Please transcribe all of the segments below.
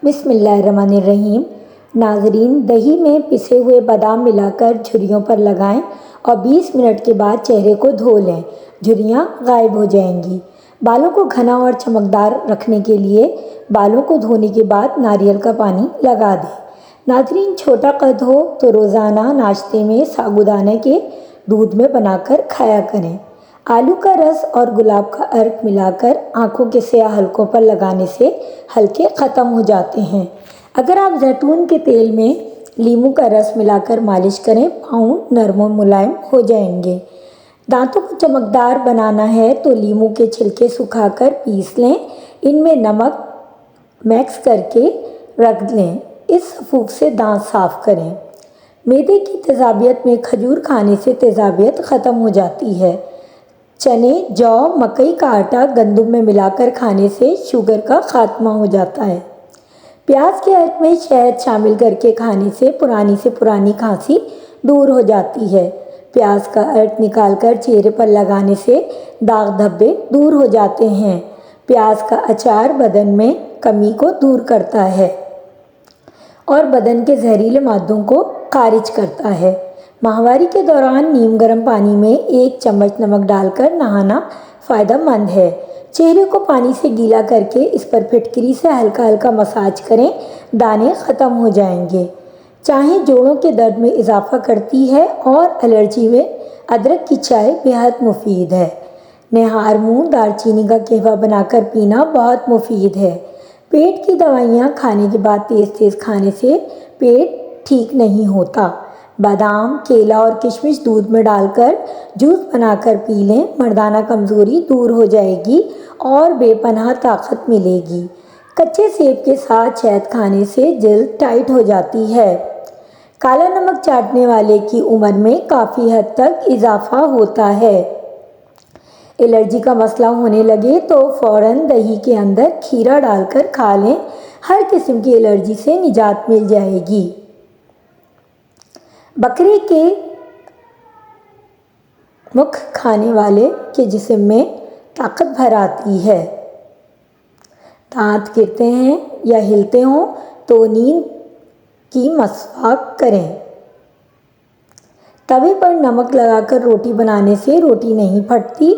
بسم اللہ الرحمن الرحیم۔ ناظرین، دہی میں پسے ہوئے بادام ملا کر جھریوں پر لگائیں اور 20 منٹ کے بعد چہرے کو دھو لیں۔ جھریاں غائب ہو جائیں گی۔ بالوں کو گھنا اور چمکدار رکھنے کے لیے بالوں کو دھونے کے بعد ناریل کا پانی لگا دیں۔ ناظرین، چھوٹا قد ہو تو روزانہ ناشتے میں سابودانہ کے دودھ میں بنا کر کھایا کریں۔ آلو کا رس اور گلاب کا عرق ملا کر آنکھوں کے سیاہ حلقوں پر لگانے سے حلقے ختم ہو جاتے ہیں۔ اگر آپ زیتون کے تیل میں لیموں کا رس ملا کر مالش کریں، پاؤں نرم و ملائم ہو جائیں گے۔ دانتوں کو چمکدار بنانا ہے تو لیموں کے چھلکے سکھا کر پیس لیں، ان میں نمک مکس کر کے رکھ لیں، اس سفوک سے دانت صاف کریں۔ معدے کی تیزابیت میں کھجور کھانے سے تیزابیت ختم ہو جاتی ہے۔ چنے، جو، مکئی کا آٹا گندم میں ملا کر کھانے سے شوگر کا خاتمہ ہو جاتا ہے۔ پیاز کے عرق میں شہد شامل کر کے کھانے سے پرانی کھانسی دور ہو جاتی ہے۔ پیاز کا عرق نکال کر چہرے پر لگانے سے داغ دھبے دور ہو جاتے ہیں۔ پیاز کا اچار بدن میں کمی کو دور کرتا ہے اور بدن کے زہریلے مادوں کو خارج کرتا ہے۔ ماہواری کے دوران نیم گرم پانی میں 1 چمچ نمک ڈال کر نہانا فائدہ مند ہے۔ چہرے کو پانی سے گیلا کر کے اس پر پھٹکری سے ہلکا ہلکا مساج کریں، دانے ختم ہو جائیں گے۔ چائے جوڑوں کے درد میں اضافہ کرتی ہے اور الرجی میں ادرک کی چائے بہت مفید ہے۔ نہار منہ دار چینی کا قہوہ بنا کر پینا بہت مفید ہے۔ پیٹ کی دوائیاں کھانے کے بعد تیز کھانے سے پیٹ ٹھیک نہیں ہوتا۔ بادام، کیلا اور کشمش دودھ میں ڈال کر جوس بنا کر پی لیں، مردانہ کمزوری دور ہو جائے گی اور بے پناہ طاقت ملے گی۔ کچے سیب کے ساتھ شہد کھانے سے جلد ٹائٹ ہو جاتی ہے۔ کالا نمک چاٹنے والے کی عمر میں کافی حد تک اضافہ ہوتا ہے۔ الرجی کا مسئلہ ہونے لگے تو فوراً دہی کے اندر کھیرا ڈال کر کھا لیں، ہر قسم کی الرجی سے نجات مل جائے گی۔ بکرے کے مکھ کھانے والے کے جسم میں طاقت بھر آتی ہے۔ دانت گرتے ہیں یا ہلتے ہوں تو نیند کی مسواک کریں۔ توے پر نمک لگا کر روٹی بنانے سے روٹی نہیں پھٹتی۔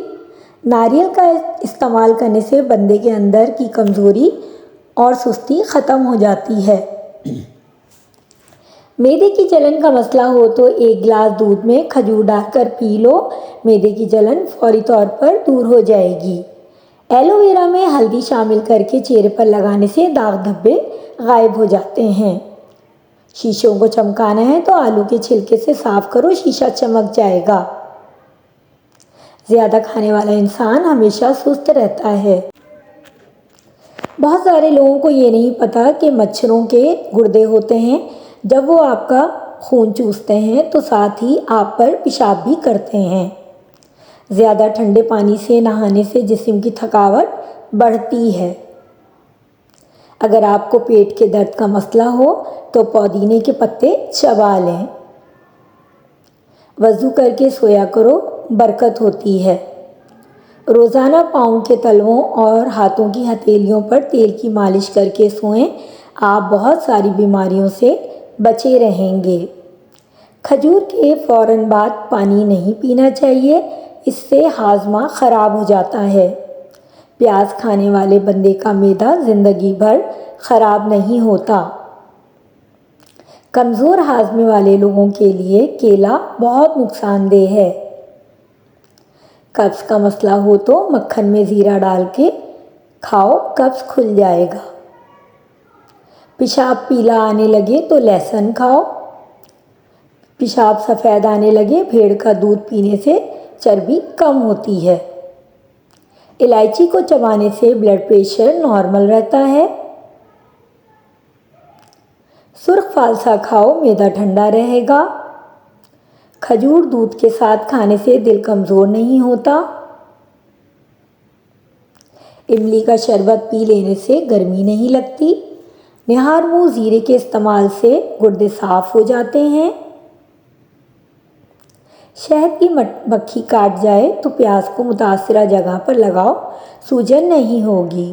ناریل کا استعمال کرنے سے بندے کے اندر کی کمزوری اور سستی ختم ہو جاتی ہے۔ معدے کی جلن کا مسئلہ ہو تو 1 گلاس دودھ میں کھجور ڈال کر پی لو، معدے کی جلن فوری طور پر دور ہو جائے گی۔ ایلو ویرا میں ہلدی شامل کر کے چہرے پر لگانے سے داغ دھبے غائب ہو جاتے ہیں۔ شیشوں کو چمکانا ہے تو آلو کے چھلکے سے صاف کرو، شیشہ چمک جائے گا۔ زیادہ کھانے والا انسان ہمیشہ سست رہتا ہے۔ بہت سارے لوگوں کو یہ نہیں پتا کہ مچھروں کے گردے ہوتے ہیں، جب وہ آپ کا خون چوستے ہیں تو ساتھ ہی آپ پر پیشاب بھی کرتے ہیں۔ زیادہ ٹھنڈے پانی سے نہانے سے جسم کی تھکاوٹ بڑھتی ہے۔ اگر آپ کو پیٹ کے درد کا مسئلہ ہو تو پودینے کے پتے چبا لیں۔ وضو کر کے سویا کرو، برکت ہوتی ہے۔ روزانہ پاؤں کے تلووں اور ہاتھوں کی ہتھیلیوں پر تیل کی مالش کر کے سوئیں، آپ بہت ساری بیماریوں سے بچے رہیں گے۔ کھجور کے فوراً بعد پانی نہیں پینا چاہیے، اس سے ہاضمہ خراب ہو جاتا ہے۔ پیاز کھانے والے بندے کا معدہ زندگی بھر خراب نہیں ہوتا۔ کمزور ہاضمے والے لوگوں کے لیے کیلا بہت نقصان دہ ہے۔ قبض کا مسئلہ ہو تو مکھن میں زیرہ ڈال کے کھاؤ، قبض کھل جائے گا۔ پیشاب پیلا آنے لگے تو لہسن کھاؤ۔ پیشاب سفید آنے لگے، بھیڑ کا دودھ پینے سے چربی کم ہوتی ہے۔ الائچی کو چبانے سے بلڈ پریشر نارمل رہتا ہے۔ سرخ فالسا کھاؤ، معدہ ٹھنڈا رہے گا۔ کھجور دودھ کے ساتھ کھانے سے دل کمزور نہیں ہوتا۔ املی کا شربت پی لینے سے گرمی نہیں لگتی۔ نہار منہ زیرے کے استعمال سے گردے صاف ہو جاتے ہیں۔ شہد کی مکھی کاٹ جائے تو پیاز کو متاثرہ جگہ پر لگاؤ، سوجن نہیں ہوگی۔